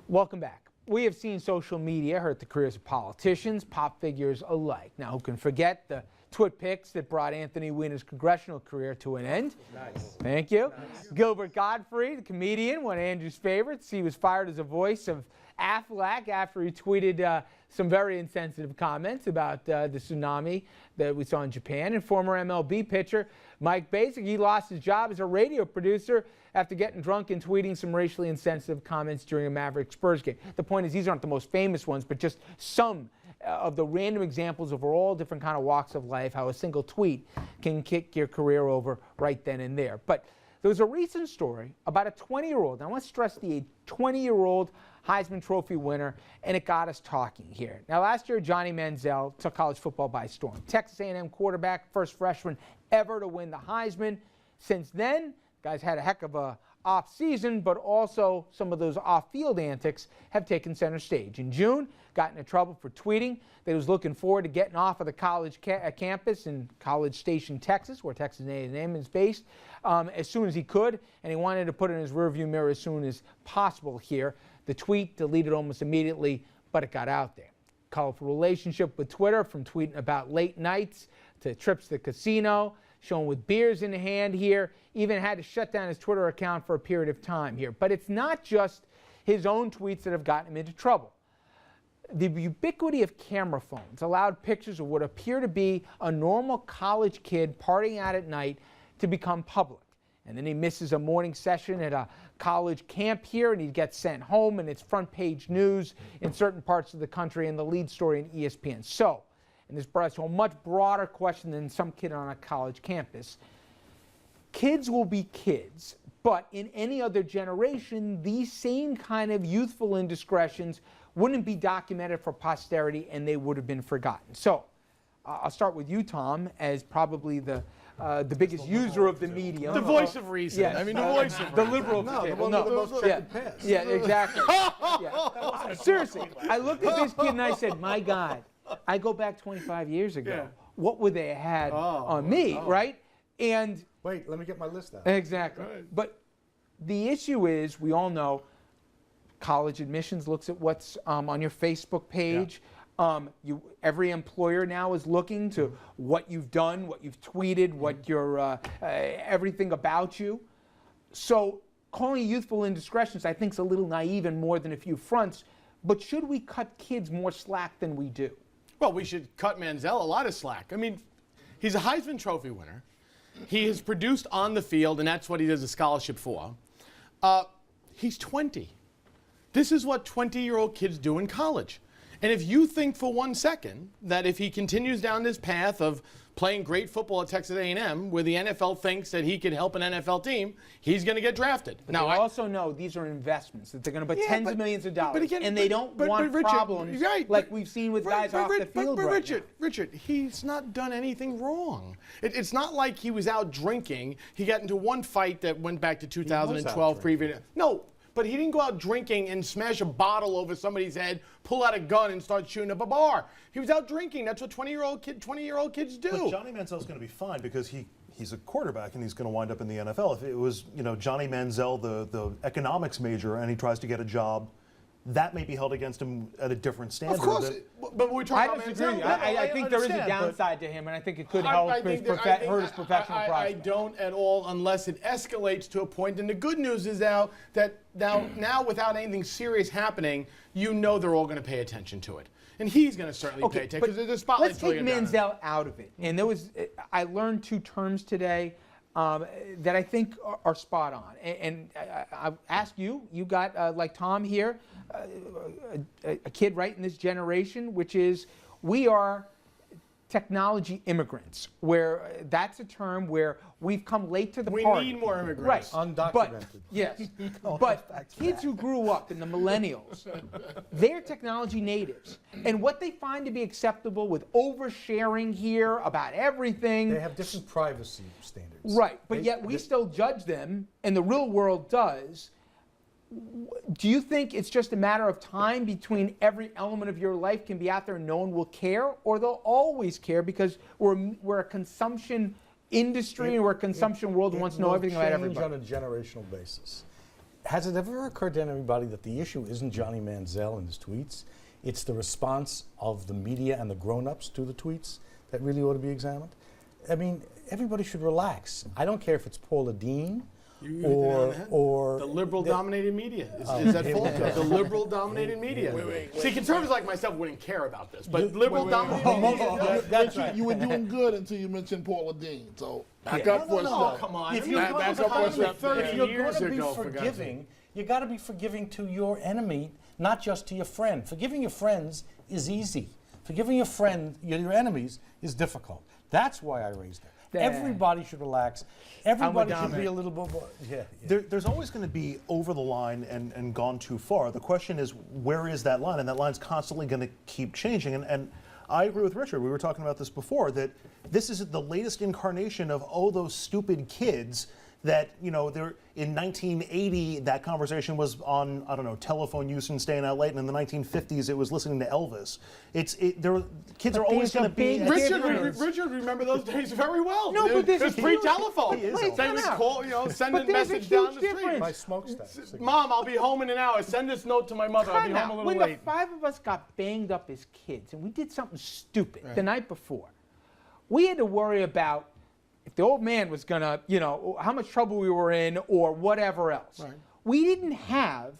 Welcome back. We have seen social media hurt the careers of politicians, pop figures alike. Now, who can forget the twit pics that brought Anthony Weiner's congressional career to an end? Nice. Thank you. Nice. Gilbert Gottfried, the comedian, one of Andrew's favorites. He was fired as a voice of Aflac after he tweeted some very insensitive comments about the tsunami that we saw in Japan. And former MLB pitcher Mike Bacsik, he lost his job as a radio producer after getting drunk and tweeting some racially insensitive comments during a Mavericks Spurs game. The point is, these aren't the most famous ones, but just some of the random examples of all different kind of walks of life, how a single tweet can kick your career over right then and there. But there was a recent story about a 20-year-old, and I want to stress the 20-year-old Heisman Trophy winner, and it got us talking here. Now, last year, Johnny Manziel took college football by storm. Texas A&M quarterback, first freshman ever to win the Heisman. Since then, guys had a heck of a off season, but also some of those off-field antics have taken center stage. In June, got into trouble for tweeting that he was looking forward to getting off of the college campus in College Station, Texas, where Texas A&M is based, as soon as he could, and he wanted to put it in his rearview mirror as soon as possible here. The tweet deleted almost immediately, but it got out there. Colorful relationship with Twitter, from tweeting about late nights to trips to the casino, shown with beers in the hand here, even had to shut down his Twitter account for a period of time here. But it's not just his own tweets that have gotten him into trouble. The ubiquity of camera phones allowed pictures of what appear to be a normal college kid partying out at night to become public. And then he misses a morning session at a college camp here, and he gets sent home, and it's front page news in certain parts of the country and the lead story in ESPN. So, and this brought us to a much broader question than some kid on a college campus. Kids will be kids, but in any other generation, these same kind of youthful indiscretions wouldn't be documented for posterity, and they would have been forgotten. So, I'll start with you, Tom, as probably the biggest user of the medium. The voice of reason. Yes. I mean, the voice of the reason. liberal of the table. No, the most checkered past. yeah, exactly. Yeah. Seriously, I looked at this kid and I said, my God, I go back 25 years ago. Yeah. What would they have had on me, right? And Wait, let me get my list out. exactly. Right. But the issue is, we all know, college admissions looks at what's on your Facebook page. Every employer now is looking to what you've done, what you've tweeted, what your everything about you. So calling youthful indiscretions, I think, is a little naive and more than a few fronts. But should we cut kids more slack than we do? Well, we should cut Manziel a lot of slack. I mean, he's a Heisman Trophy winner. He has produced on the field, and that's what he does a scholarship for. He's 20. This is what 20-year-old kids do in college. And if you think for 1 second that if he continues down this path of playing great football at Texas A&M, where the NFL thinks that he could help an NFL team, he's going to get drafted. But now, I also know these are investments, that they're going to put tens of millions of dollars, but again, and they don't want Richard, problems like we've seen with guys off the field right now. Richard, he's not done anything wrong. It's not like he was out drinking. He got into one fight that went back to 2012 previous. No. But he didn't go out drinking and smash a bottle over somebody's head, pull out a gun, and start shooting up a bar. He was out drinking. That's what 20-year-old kids do. But Johnny Manziel's going to be fine because he's a quarterback and he's going to wind up in the NFL. If it was, Johnny Manziel, the economics major, and he tries to get a job, that may be held against him at a different standard. Of course, but we're talking I about disagree. Manziel. I think there is a downside to him, and I think it could help hurt his professional prospects. I don't at all, unless it escalates to a point. And the good news is now that now without anything serious happening, they're all going to pay attention to it. And he's going to certainly pay attention because the spotlight's let's take Manziel out of it. And I learned two terms today that I think are spot on. And I'll ask you got, like Tom here, a kid right in this generation, which is, we are technology immigrants, where that's a term where we've come late to the party. We need more immigrants. Right. Undocumented. But, yes. But kids who grew up in the millennials, they're technology natives. And what they find to be acceptable with oversharing here about everything. They have different privacy standards. Right. But yet we still judge them, and the real world does. Do you think it's just a matter of time between every element of your life can be out there and no one will care, or they'll always care because we're a consumption industry and we're a consumption world and wants to know everything about everybody? On a generational basis. has it ever occurred to anybody that the issue isn't Johnny Manziel and his tweets? It's the response of the media and the grown-ups to the tweets that really ought to be examined. I mean, everybody should relax. I don't care if it's Paula Dean or the liberal-dominated media. Is that false? The liberal-dominated media. See, conservatives like myself wouldn't care about this, but liberal-dominated media. That's right. You were doing good until you mentioned Paula Dean. So back up for a Oh, step. come on. If I you're mean, going back to up for a step. if you're Years going to ago, be for God's sake. forgiving, you got to be forgiving to your enemy, not just to your friend. Forgiving your friends is easy. Forgiving your enemies is difficult. That's why I raised it. Everybody should relax. Everybody should be a little bit more. Yeah. There's always going to be over the line and gone too far. The question is, where is that line? And that line's constantly going to keep changing. And I agree with Richard. We were talking about this before, that this is the latest incarnation of, oh, those stupid kids that, they're in 1980, that conversation was on, I don't know, telephone use and staying out late, and in the 1950s, it was listening to Elvis. Kids are always going to be. Richard, remember those days very well. No, but it was pre-telephone. He is They old. would call, send a But there's a message down huge the street. difference. My smokestack. Mom, I'll be home in an hour. Send this note to my mother. I'll be Time home a out. little When late. the 5 of us got banged up as kids and we did something stupid the night before, we had to worry about if the old man was gonna, how much trouble we were in or whatever else. Right. We didn't have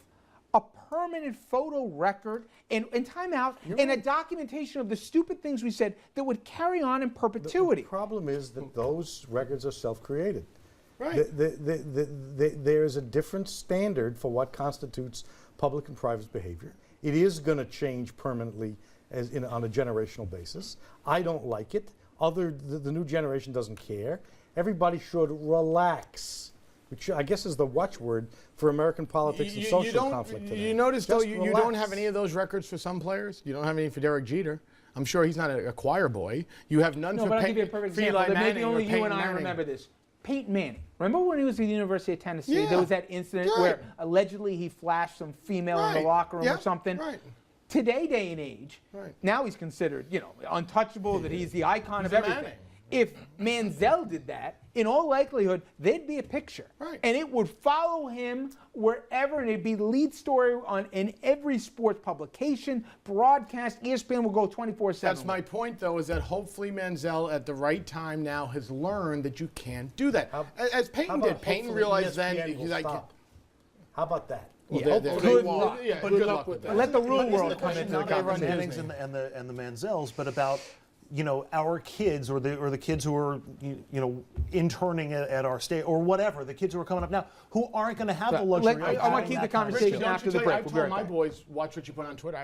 a permanent photo record and time out and a documentation of the stupid things we said that would carry on in perpetuity. The problem is that those records are self-created. Right. There's a different standard for what constitutes public and private behavior. It is going to change permanently on a generational basis. I don't like it. The new generation doesn't care. Everybody should relax, which I guess is the watchword for American politics and social conflict today. You notice, though, Just you don't relax. have any of those records for some players? You don't have any for Derek Jeter. I'm sure he's not a choir boy. You have none No, for but I'll give you a Peyton, perfect for example Eli that Manning maybe or only you Peyton and I Manning. remember this. Peyton Manning. Remember when he was at the University of Tennessee? Yeah. There was that incident Yeah. where allegedly he flashed some female in the Right. locker room Yeah. or something. Right. Today, day and age, Right. now he's considered, untouchable, that he's the icon of a everything. Manning. If Manziel did that, in all likelihood, there'd be a picture. Right. And it would follow him wherever, and it'd be the lead story in every sports publication, broadcast. ESPN will go 24/7. That's my point, though, is that hopefully Manziel at the right time now has learned that you can't do that. As Peyton did. Peyton realized then he's like, How about that? well, Yeah, they're- good well, luck. yeah, But good luck with that. Let the real But isn't world the come question into the not about the conversation. Mannings and the Manziels, but about our kids or the kids who are interning at our state or whatever, the kids who are coming up now who aren't going to have the luxury. I want to keep the conversation Rich, don't after you the tell you, break. I We'll be told right my back. boys, watch what you put on Twitter.